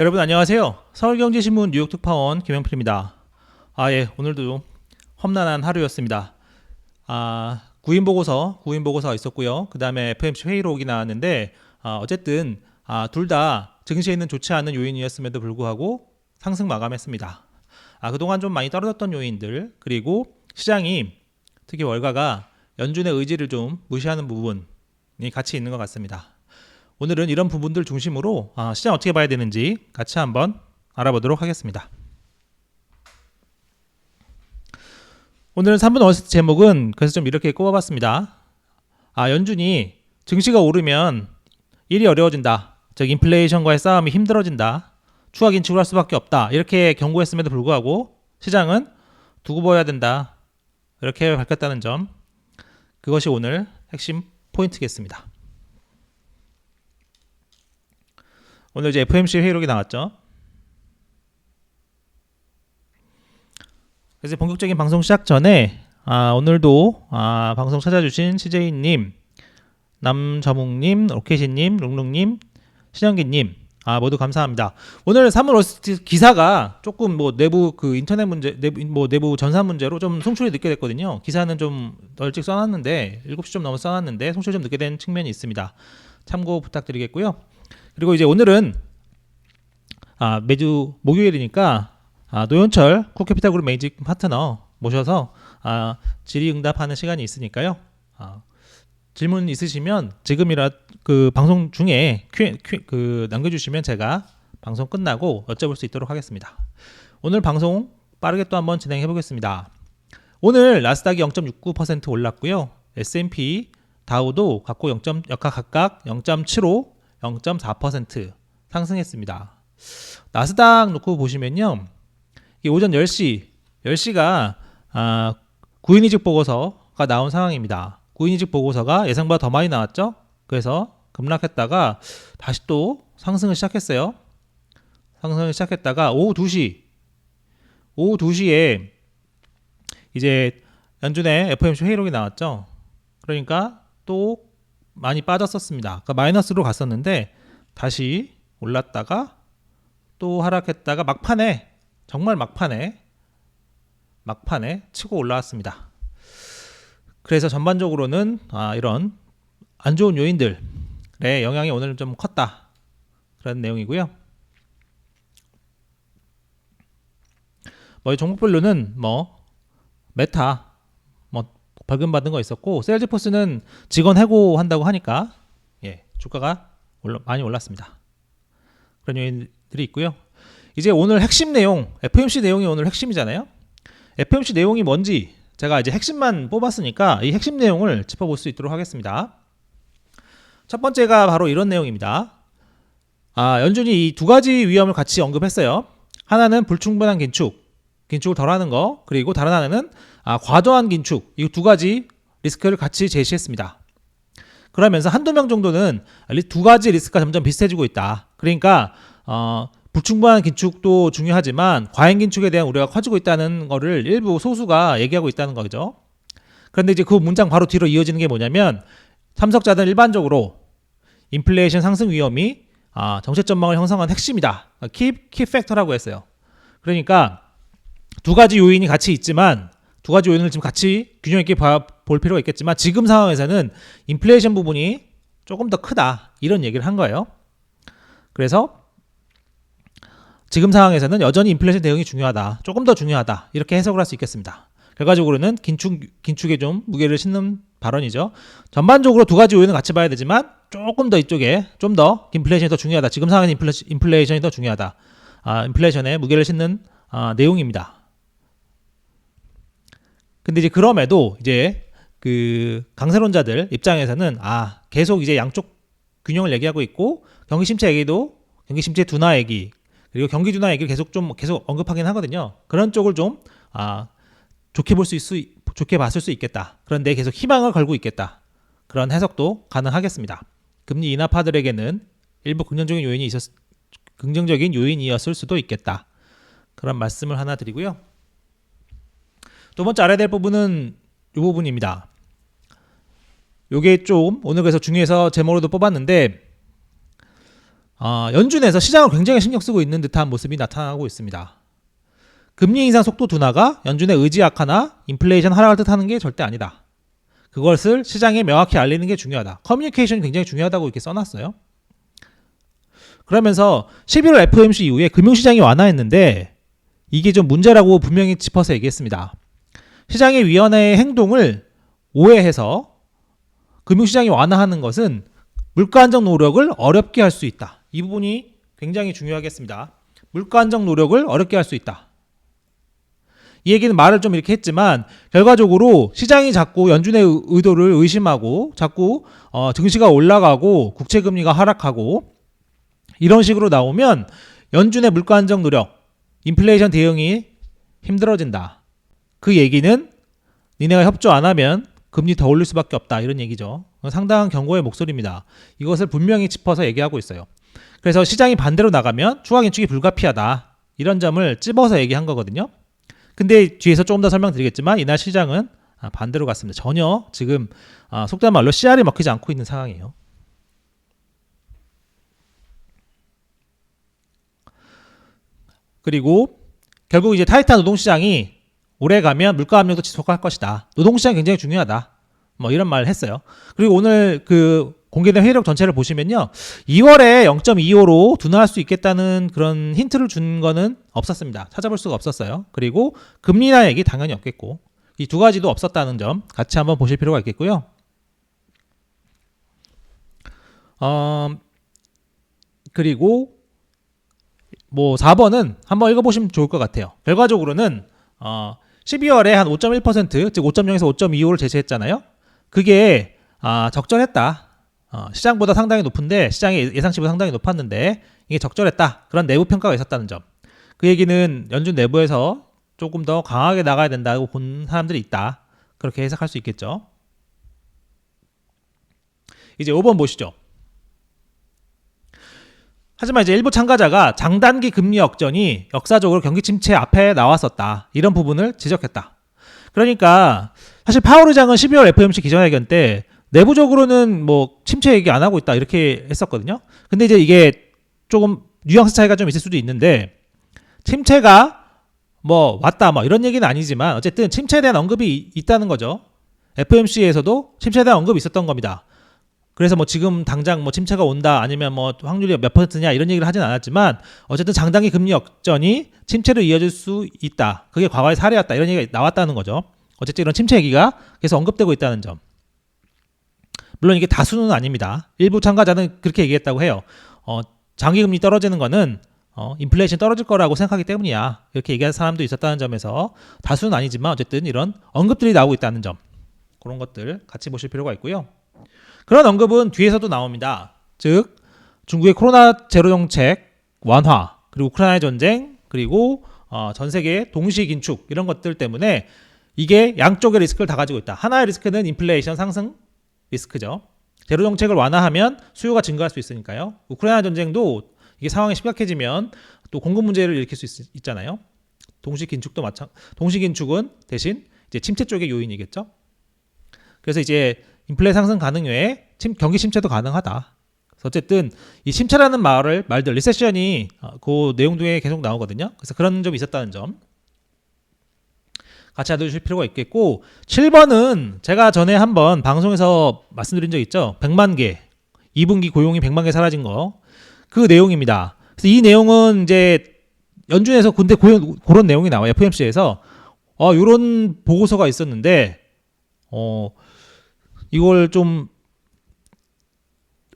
여러분 안녕하세요. 서울경제신문 뉴욕 특파원 김영필입니다. 예, 오늘도 험난한 하루였습니다. 구인 보고서가 있었고요. 그 다음에 FOMC 회의록이 나왔는데 어쨌든 둘 다 증시에는 좋지 않은 요인이었음에도 불구하고 상승 마감했습니다. 그동안 좀 많이 떨어졌던 요인들, 그리고 시장이 특히 월가가 연준의 의지를 좀 무시하는 부분이 같이 있는 것 같습니다. 오늘은 이런 부분들 중심으로 시장 어떻게 봐야 되는지 같이 한번 알아보도록 하겠습니다. 오늘 3분 월스트 제목은 그래서 좀 이렇게 꼽아봤습니다. 연준이 증시가 오르면 일이 어려워진다. 즉 인플레이션과의 싸움이 힘들어진다. 추가 긴축을 할 수밖에 없다. 이렇게 경고했음에도 불구하고 시장은 두고 봐야 된다. 이렇게 밝혔다는 점, 그것이 오늘 핵심 포인트겠습니다. 오늘 이제 FOMC 회의록이 나왔죠. 그래서 본격적인 방송 시작 전에 오늘도 방송 찾아주신 CJ님, 남저묵님, 로켓이님, 룽룽님, 신영기님 모두 감사합니다. 오늘 3월 월스트 기사가 조금 내부 그 인터넷 문제, 내부 전산 문제로 좀 송출이 늦게 됐거든요. 기사는 좀 일찍 써놨는데 7시 좀 넘어 써놨는데 송출이 좀 늦게 된 측면이 있습니다. 참고 부탁드리겠고요. 그리고 이제 오늘은 매주 목요일이니까 노현철 쿠캐피탈그룹 매니징 파트너 모셔서 질의응답하는 시간이 있으니까요. 질문 있으시면 지금이라 그 방송 중에 남겨주시면 제가 방송 끝나고 여쭤볼 수 있도록 하겠습니다. 오늘 방송 빠르게 또 한번 진행해 보겠습니다. 오늘 나스닥이 0.69% 올랐고요. S&P 다우도 각각 0.75, 0.4% 상승했습니다. 나스닥 놓고 보시면요, 오전 10시가 구인이직 보고서가 나온 상황입니다. 구인이직 보고서가 예상보다 더 많이 나왔죠. 그래서 급락했다가 다시 또 상승을 시작했어요. 상승을 시작했다가 오후 2시에 이제 연준의 FOMC 회의록이 나왔죠. 그러니까 또 많이 빠졌었습니다. 그러니까 마이너스로 갔었는데 다시 올랐다가 또 하락했다가 정말 막판에 치고 올라왔습니다. 그래서 전반적으로는 이런 안 좋은 요인들의 영향이 오늘 좀 컸다, 그런 내용이고요. 종목별로는 메타 벌금 받은 거 있었고, 세일즈포스는 직원 해고한다고 하니까 주가가 많이 올랐습니다. 그런 요인들이 있고요. 이제 오늘 핵심 내용, FOMC 내용이 오늘 핵심이잖아요. FOMC 내용이 뭔지 제가 이제 핵심만 뽑았으니까 이 핵심 내용을 짚어볼 수 있도록 하겠습니다. 첫 번째가 바로 이런 내용입니다. 연준이 이 두 가지 위험을 같이 언급했어요. 하나는 불충분한 긴축을 덜하는 거, 그리고 다른 하나는 과도한 긴축, 이 두 가지 리스크를 같이 제시했습니다. 그러면서 한두 명 정도는 두 가지 리스크가 점점 비슷해지고 있다. 그러니까 불충분한 긴축도 중요하지만 과잉 긴축에 대한 우려가 커지고 있다는 거를 일부 소수가 얘기하고 있다는 거죠. 그런데 이제 그 문장 바로 뒤로 이어지는 게 뭐냐면, 참석자들은 일반적으로 인플레이션 상승 위험이 정책 전망을 형성한 핵심이다, 키 팩터라고 했어요. 그러니까 두 가지 요인이 같이 있지만, 두 가지 요인을 지금 같이 균형 있게 볼 필요가 있겠지만, 지금 상황에서는 인플레이션 부분이 조금 더 크다, 이런 얘기를 한 거예요. 그래서 지금 상황에서는 여전히 인플레이션 대응이 중요하다, 조금 더 중요하다, 이렇게 해석을 할 수 있겠습니다. 결과적으로는 긴축에 좀 무게를 싣는 발언이죠. 전반적으로 두 가지 요인은 같이 봐야 되지만 조금 더 이쪽에 좀 더 인플레이션이 더 중요하다, 지금 상황에는 인플레이션이 더 중요하다, 인플레이션에 무게를 싣는 내용입니다. 근데 이제 그럼에도 이제 그 강세론자들 입장에서는 계속 이제 양쪽 균형을 얘기하고 있고, 경기 침체 둔화 얘기, 그리고 경기 둔화 얘기를 계속 언급하긴 하거든요. 그런 쪽을 좀 좋게 봤을 수 있겠다. 그런데 계속 희망을 걸고 있겠다, 그런 해석도 가능하겠습니다. 금리 인하 파들에게는 일부 긍정적인 요인이었을 수도 있겠다, 그런 말씀을 하나 드리고요. 두 번째 알아야 될 부분은 이 부분입니다. 요게 좀 오늘 그래서 중요해서 제목으로도 뽑았는데, 연준에서 시장을 굉장히 신경 쓰고 있는 듯한 모습이 나타나고 있습니다. 금리 인상 속도 둔화가 연준의 의지 악화나 인플레이션 하락을 뜻하는 게 절대 아니다. 그것을 시장에 명확히 알리는 게 중요하다. 커뮤니케이션이 굉장히 중요하다고 이렇게 써놨어요. 그러면서 11월 FOMC 이후에 금융시장이 완화했는데 이게 좀 문제라고 분명히 짚어서 얘기했습니다. 시장의 위원회의 행동을 오해해서 금융시장이 완화하는 것은 물가 안정 노력을 어렵게 할 수 있다. 이 부분이 굉장히 중요하겠습니다. 물가 안정 노력을 어렵게 할 수 있다. 이 얘기는 말을 좀 이렇게 했지만 결과적으로 시장이 자꾸 연준의 의도를 의심하고 자꾸 증시가 올라가고 국채금리가 하락하고 이런 식으로 나오면 연준의 물가 안정 노력, 인플레이션 대응이 힘들어진다. 그 얘기는 니네가 협조 안 하면 금리 더 올릴 수밖에 없다. 이런 얘기죠. 상당한 경고의 목소리입니다. 이것을 분명히 짚어서 얘기하고 있어요. 그래서 시장이 반대로 나가면 추가 긴축이 불가피하다. 이런 점을 찝어서 얘기한 거거든요. 근데 뒤에서 조금 더 설명드리겠지만 이날 시장은 반대로 갔습니다. 전혀 지금 속된 말로 씨알이 먹히지 않고 있는 상황이에요. 그리고 결국 이제 타이트한 노동시장이 오래 가면 물가 압력도 지속할 것이다. 노동시장 굉장히 중요하다. 뭐 이런 말을 했어요. 그리고 오늘 그 공개된 회의록 전체를 보시면요. 2월에 0.25로 둔화할 수 있겠다는 그런 힌트를 준 거는 없었습니다. 찾아볼 수가 없었어요. 그리고 금리 인하 얘기 당연히 없겠고 이 두 가지도 없었다는 점 같이 한번 보실 필요가 있겠고요. 그리고 뭐 4번은 한번 읽어보시면 좋을 것 같아요. 결과적으로는 12월에 한 5.1% 즉 5.0에서 5.25를 제시했잖아요. 그게 적절했다. 시장보다 상당히 높은데 시장의 예상치보다 상당히 높았는데 이게 적절했다. 그런 내부 평가가 있었다는 점. 그 얘기는 연준 내부에서 조금 더 강하게 나가야 된다고 본 사람들이 있다. 그렇게 해석할 수 있겠죠. 이제 5번 보시죠. 하지만 이제 일부 참가자가 장단기 금리 역전이 역사적으로 경기 침체 앞에 나왔었다. 이런 부분을 지적했다. 그러니까 사실 파월 의장은 12월 FOMC 기자회견 때 내부적으로는 뭐 침체 얘기 안 하고 있다 이렇게 했었거든요. 근데 이제 이게 조금 뉘앙스 차이가 좀 있을 수도 있는데 침체가 뭐 왔다 뭐 이런 얘기는 아니지만 어쨌든 침체에 대한 언급이 있다는 거죠. FOMC에서도 침체에 대한 언급이 있었던 겁니다. 그래서 뭐 지금 당장 뭐 침체가 온다 아니면 뭐 확률이 몇 %냐 이런 얘기를 하진 않았지만 어쨌든 장단기 금리 역전이 침체로 이어질 수 있다. 그게 과거의 사례였다. 이런 얘기가 나왔다는 거죠. 어쨌든 이런 침체 얘기가 계속 언급되고 있다는 점. 물론 이게 다수는 아닙니다. 일부 참가자는 그렇게 얘기했다고 해요. 장기 금리 떨어지는 거는 인플레이션 떨어질 거라고 생각하기 때문이야. 이렇게 얘기하는 사람도 있었다는 점에서 다수는 아니지만 어쨌든 이런 언급들이 나오고 있다는 점. 그런 것들 같이 보실 필요가 있고요. 그런 언급은 뒤에서도 나옵니다. 즉 중국의 코로나 제로 정책 완화 그리고 우크라이나 전쟁 그리고 전 세계 동시 긴축 이런 것들 때문에 이게 양쪽의 리스크를 다 가지고 있다. 하나의 리스크는 인플레이션 상승 리스크죠. 제로 정책을 완화하면 수요가 증가할 수 있으니까요. 우크라이나 전쟁도 이게 상황이 심각해지면 또 공급 문제를 일으킬 수 있잖아요. 동시 긴축은 대신 이제 침체 쪽의 요인이겠죠. 그래서 이제 인플레 상승 가능 외에 경기 침체도 가능하다. 그래서 어쨌든 이 침체라는 말들 리세션이 그 내용 중에 계속 나오거든요. 그래서 그런 점이 있었다는 점 같이 알아두실 필요가 있겠고 7번은 제가 전에 한번 방송에서 말씀드린 적 있죠. 100만 개 2분기 고용이 100만 개 사라진 거 그 내용입니다. 그래서 이 내용은 이제 연준에서 근데 그런 내용이 나와요. FOMC에서 이런 보고서가 있었는데 이걸 좀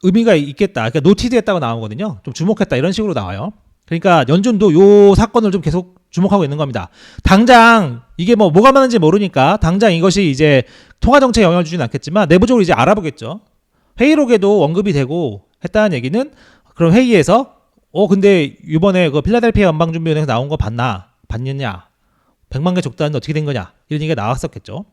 의미가 있겠다. 그러니까 노티드했다고 나오거든요. 좀 주목했다 이런 식으로 나와요. 그러니까 연준도 요 사건을 좀 계속 주목하고 있는 겁니다. 당장 이게 뭐가 많은지 모르니까 당장 이것이 이제 통화 정책에 영향을 주진 않겠지만 내부적으로 이제 알아보겠죠. 회의록에도 언급이 되고 했다는 얘기는 그런 회의에서 근데 이번에 그 필라델피아 연방준비원회에서 나온 거 봤느냐 100만 개 적다는데 어떻게 된 거냐 이런 얘기가 나왔었겠죠.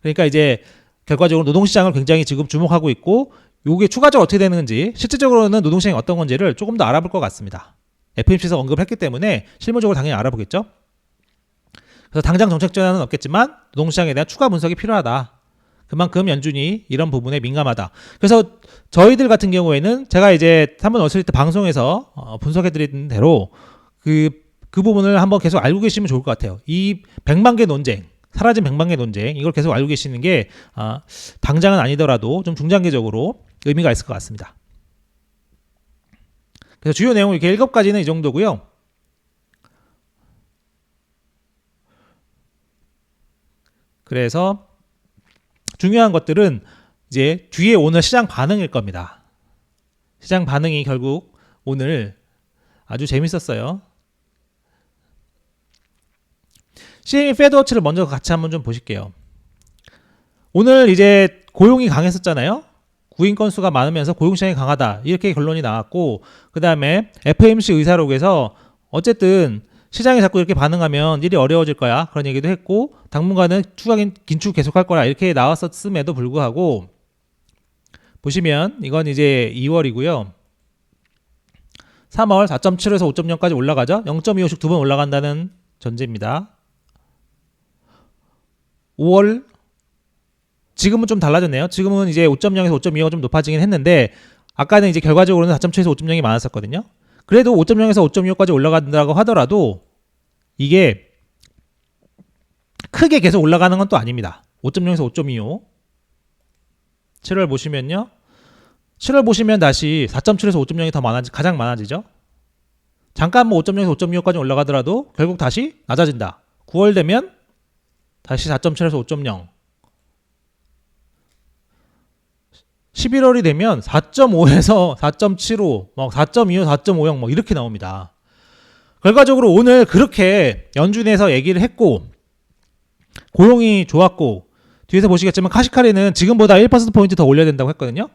그러니까 이제 결과적으로 노동시장을 굉장히 지금 주목하고 있고 이게 추가적으로 어떻게 되는지 실질적으로는 노동시장이 어떤 건지를 조금 더 알아볼 것 같습니다. FOMC에서 언급을 했기 때문에 실무적으로 당연히 알아보겠죠. 그래서 당장 정책 전환은 없겠지만 노동시장에 대한 추가 분석이 필요하다. 그만큼 연준이 이런 부분에 민감하다. 그래서 저희들 같은 경우에는 제가 이제 한번 월스트리트 방송에서 분석해드린 대로 그 부분을 한번 계속 알고 계시면 좋을 것 같아요. 이 100만 개 논쟁, 사라진 100만 개 논쟁, 이걸 계속 알고 계시는 게 당장은 아니더라도 좀 중장기적으로 의미가 있을 것 같습니다. 그래서 주요 내용 이렇게 7가지는 이 정도고요. 그래서 중요한 것들은 이제 뒤에 오늘 시장 반응일 겁니다. 시장 반응이 결국 오늘 아주 재밌었어요. CME 페드워치를 먼저 같이 한번 좀 보실게요. 오늘 이제 고용이 강했었잖아요. 구인 건수가 많으면서 고용시장이 강하다, 이렇게 결론이 나왔고, 그 다음에 FOMC 의사록에서 어쨌든 시장이 자꾸 이렇게 반응하면 일이 어려워질 거야, 그런 얘기도 했고, 당분간은 추가 긴축 계속할 거라, 이렇게 나왔었음에도 불구하고 보시면 이건 이제 2월이고요. 3월 4.7에서 5.0까지 올라가죠. 0.25씩 두 번 올라간다는 전제입니다. 5월 지금은 좀 달라졌네요. 지금은 이제 5.0에서 5.25가 좀 높아지긴 했는데, 아까는 이제 결과적으로는 4.7에서 5.0이 많았었거든요. 그래도 5.0에서 5.25까지 올라간다고 하더라도 이게 크게 계속 올라가는 건 또 아닙니다. 5.0에서 5.25. 7월 보시면요. 7월 보시면 다시 4.7에서 5.0이 더 가장 많아지죠. 잠깐 뭐 5.0에서 5.25까지 올라가더라도 결국 다시 낮아진다. 9월 되면 다시 4.7에서 5.0. 11월이 되면 4.5에서 4.75, 막 4.25, 4.50 뭐 이렇게 나옵니다. 결과적으로 오늘 그렇게 연준에서 얘기를 했고, 고용이 좋았고, 뒤에서 보시겠지만 카시카리는 지금보다 1%포인트 더 올려야 된다고 했거든요.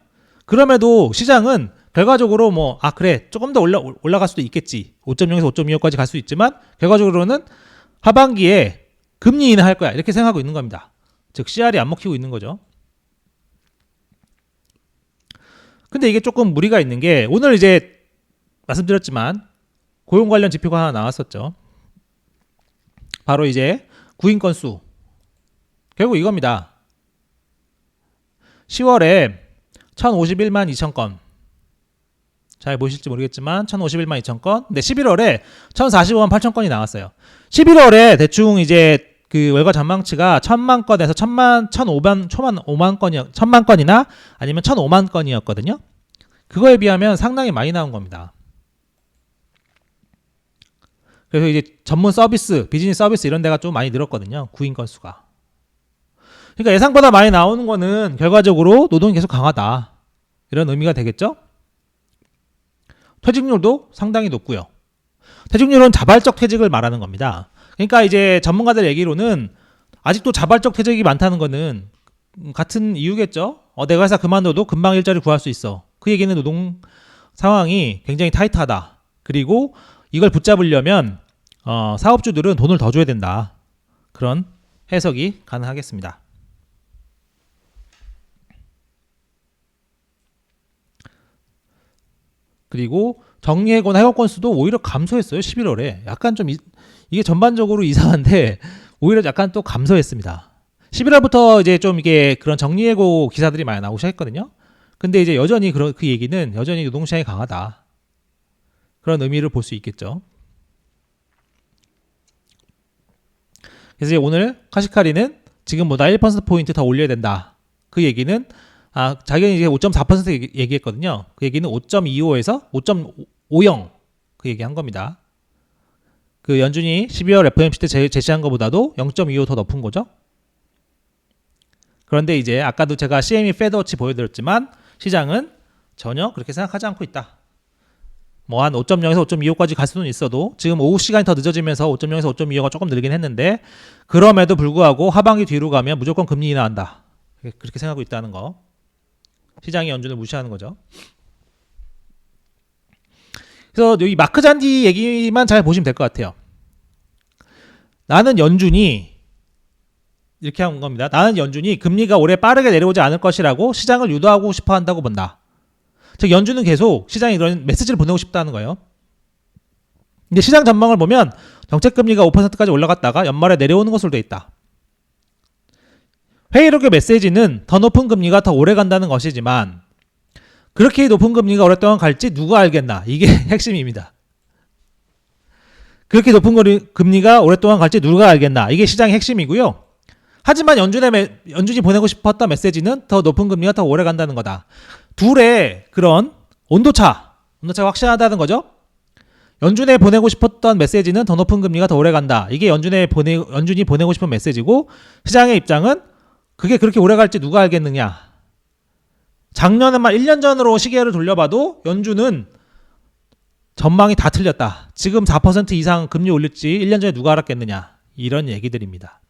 그럼에도 시장은 결과적으로 뭐 그래 조금 더 올라갈 수도 있겠지, 5.0에서 5.25까지 갈 수 있지만 결과적으로는 하반기에 금리 인하할 거야, 이렇게 생각하고 있는 겁니다. 즉 CR이 안 먹히고 있는 거죠. 근데 이게 조금 무리가 있는 게, 오늘 이제 말씀드렸지만 고용 관련 지표가 하나 나왔었죠. 바로 이제 구인 건수. 결국 이겁니다. 10월에 1051만 2천 건. 잘 보실지 모르겠지만 1051만 2천 건. 근데 11월에 1045만 8천 건이 나왔어요. 11월에 대충 이제 그 월가 전망치가 1000만 건에서 5만 건이 1000만 건이나 아니면 1005만 건이었거든요. 그거에 비하면 상당히 많이 나온 겁니다. 그래서 이제 전문 서비스, 비즈니스 서비스 이런 데가 좀 많이 늘었거든요. 구인 건수가. 그러니까 예상보다 많이 나오는 거는 결과적으로 노동이 계속 강하다, 이런 의미가 되겠죠. 퇴직률도 상당히 높고요. 퇴직률은 자발적 퇴직을 말하는 겁니다. 그러니까 이제 전문가들 얘기로는 아직도 자발적 퇴직이 많다는 거는 같은 이유겠죠. 내가 회사 그만둬도 금방 일자리 구할 수 있어. 그 얘기는 노동 상황이 굉장히 타이트하다. 그리고 이걸 붙잡으려면 사업주들은 돈을 더 줘야 된다. 그런 해석이 가능하겠습니다. 그리고 정리해고나 해고 건수도 오히려 감소했어요. 11월에. 약간 좀 이게 전반적으로 이상한데 오히려 약간 또 감소했습니다. 11월부터 이제 좀 이게 그런 정리해고 기사들이 많이 나오기 시작했거든요. 근데 이제 여전히 그 얘기는 여전히 노동시장이 강하다, 그런 의미를 볼 수 있겠죠. 그래서 이제 오늘 카시카리는 지금보다 1%포인트 더 올려야 된다. 그 얘기는 자기가 이제 5.4% 얘기했거든요. 그 얘기는 5.25에서 5.50 그 얘기한 겁니다. 그 연준이 12월 FOMC 때 제시한 것보다도 0.25 더 높은 거죠. 그런데 이제 아까도 제가 CME 페드워치 보여드렸지만 시장은 전혀 그렇게 생각하지 않고 있다. 뭐 한 5.0에서 5.25까지 갈 수는 있어도 지금 오후 시간이 더 늦어지면서 5.0에서 5.25가 조금 늘긴 했는데, 그럼에도 불구하고 하반기 뒤로 가면 무조건 금리 인하한다, 그렇게 생각하고 있다는 거. 시장이 연준을 무시하는 거죠. 그래서 여기 마크 잔디 얘기만 잘 보시면 될 것 같아요. 나는 연준이 이렇게 한 겁니다. 나는 연준이 금리가 올해 빠르게 내려오지 않을 것이라고 시장을 유도하고 싶어 한다고 본다. 즉 연준은 계속 시장에 이런 메시지를 보내고 싶다는 거예요. 근데 시장 전망을 보면 정책금리가 5%까지 올라갔다가 연말에 내려오는 것으로 돼 있다. 회의록의 메시지는 더 높은 금리가 더 오래 간다는 것이지만 그렇게 높은 금리가 오랫동안 갈지 누가 알겠나? 이게 핵심입니다. 그렇게 높은 금리가 오랫동안 갈지 누가 알겠나? 이게 시장의 핵심이고요. 하지만 연준이 보내고 싶었던 메시지는 더 높은 금리가 더 오래 간다는 거다. 둘의 그런 온도차가 확실하다는 거죠. 연준에 보내고 싶었던 메시지는 더 높은 금리가 더 오래 간다. 이게 연준이 보내고 싶은 메시지고, 시장의 입장은 그게 그렇게 오래 갈지 누가 알겠느냐. 작년에만 1년 전으로 시계를 돌려봐도 연준은 전망이 다 틀렸다. 지금 4% 이상 금리 올릴지 1년 전에 누가 알았겠느냐. 이런 얘기들입니다.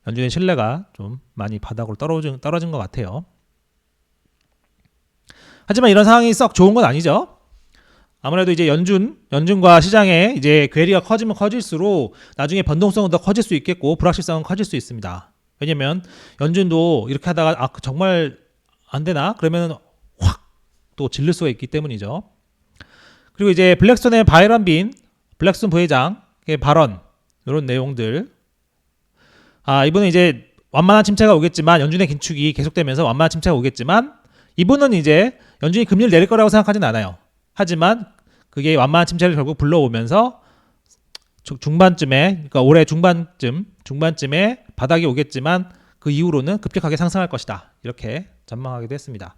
연준의 신뢰가 좀 많이 바닥으로 떨어진 것 같아요. 하지만 이런 상황이 썩 좋은 건 아니죠. 아무래도 이제 연준과 시장의 이제 괴리가 커지면 커질수록 나중에 변동성은 더 커질 수 있겠고 불확실성은 커질 수 있습니다. 왜냐면 연준도 이렇게 하다가 정말 안 되나? 그러면 확 또 질릴 수가 있기 때문이죠. 그리고 이제 블랙스톤의 바이런 빈, 블랙스톤 부회장의 발언, 이런 내용들. 이분은 이제 완만한 침체가 오겠지만, 연준의 긴축이 계속되면서 완만한 침체가 오겠지만, 이분은 이제 연준이 금리를 내릴 거라고 생각하진 않아요. 하지만 그게 완만한 침체를 결국 불러오면서 중반쯤에, 그러니까 올해 중반쯤에 바닥이 오겠지만 그 이후로는 급격하게 상승할 것이다. 이렇게 전망하기도 했습니다.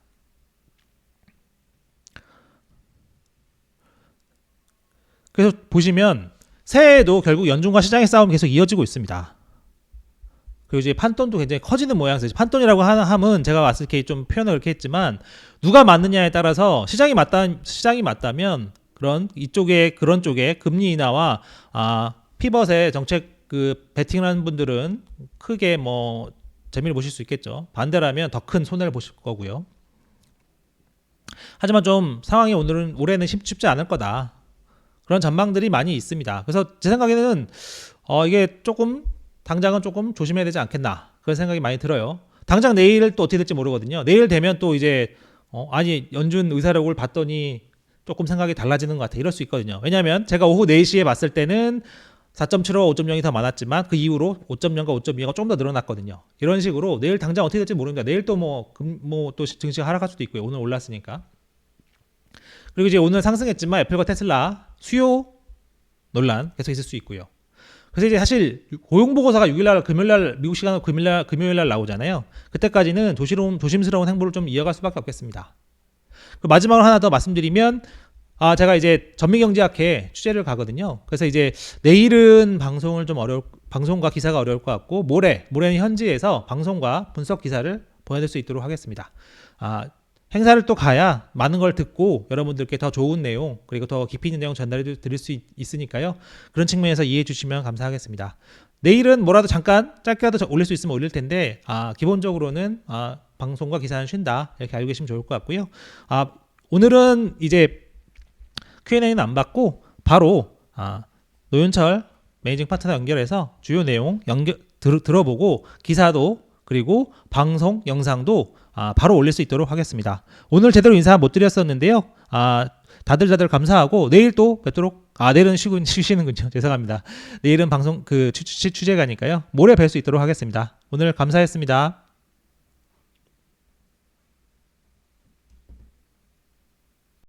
그래서 보시면 새해에도 결국 연준과 시장의 싸움이 계속 이어지고 있습니다. 그리고 이제 판돈도 굉장히 커지는 모양새죠. 판돈이라고 함은 제가 왔을 때 좀 표현을 그렇게 했지만, 누가 맞느냐에 따라서 시장이 맞다면 그런 쪽에 금리 인하와 피벗의 정책 베팅하는 분들은 크게 뭐 재미를 보실 수 있겠죠. 반대라면 더 큰 손해를 보실 거고요. 하지만 좀 상황이 올해는 쉽지 않을 거다. 그런 전망들이 많이 있습니다. 그래서 제 생각에는 이게 당장은 조금 조심해야 되지 않겠나, 그런 생각이 많이 들어요. 당장 내일 또 어떻게 될지 모르거든요. 내일 되면 또 이제 연준 의사록을 봤더니 조금 생각이 달라지는 것 같아. 이럴 수 있거든요. 왜냐하면 제가 오후 4시에 봤을 때는 4.75와 5.0이 더 많았지만 그 이후로 5.0과 5.2가 조금 더 늘어났거든요. 이런 식으로 내일 당장 어떻게 될지 모릅니다. 내일 또 또 증시가 하락할 수도 있고요. 오늘 올랐으니까. 그리고 이제 오늘 상승했지만 애플과 테슬라 수요 논란 계속 있을 수 있고요. 그래서 이제 사실 고용보고서가 6일날 금요일날, 미국 시간으로 금요일날 나오잖아요. 그때까지는 조심스러운 행보를 좀 이어갈 수밖에 없겠습니다. 마지막으로 하나 더 말씀드리면, 제가 이제 전미경제학회 취재를 가거든요. 그래서 이제 내일은 방송과 기사가 어려울 것 같고, 모레는 현지에서 방송과 분석 기사를 보내드릴 수 있도록 하겠습니다. 행사를 또 가야 많은 걸 듣고 여러분들께 더 좋은 내용, 그리고 더 깊이 있는 내용 전달해 드릴 수 있으니까요. 그런 측면에서 이해해 주시면 감사하겠습니다. 내일은 뭐라도 잠깐 짧게라도 올릴 수 있으면 올릴 텐데, 기본적으로는 방송과 기사는 쉰다, 이렇게 알고 계시면 좋을 것 같고요. 오늘은 이제 Q&A는 안 받고 바로 노윤철 매니징 파트너 연결해서 주요 내용 들어보고 기사도, 그리고 방송 영상도 바로 올릴 수 있도록 하겠습니다. 오늘 제대로 인사 못 드렸었는데요. 다들 감사하고, 내일 또 뵙도록. 내일은 쉬시는군요. 죄송합니다. 내일은 방송 취재가니까요. 모레 뵐 수 있도록 하겠습니다. 오늘 감사했습니다.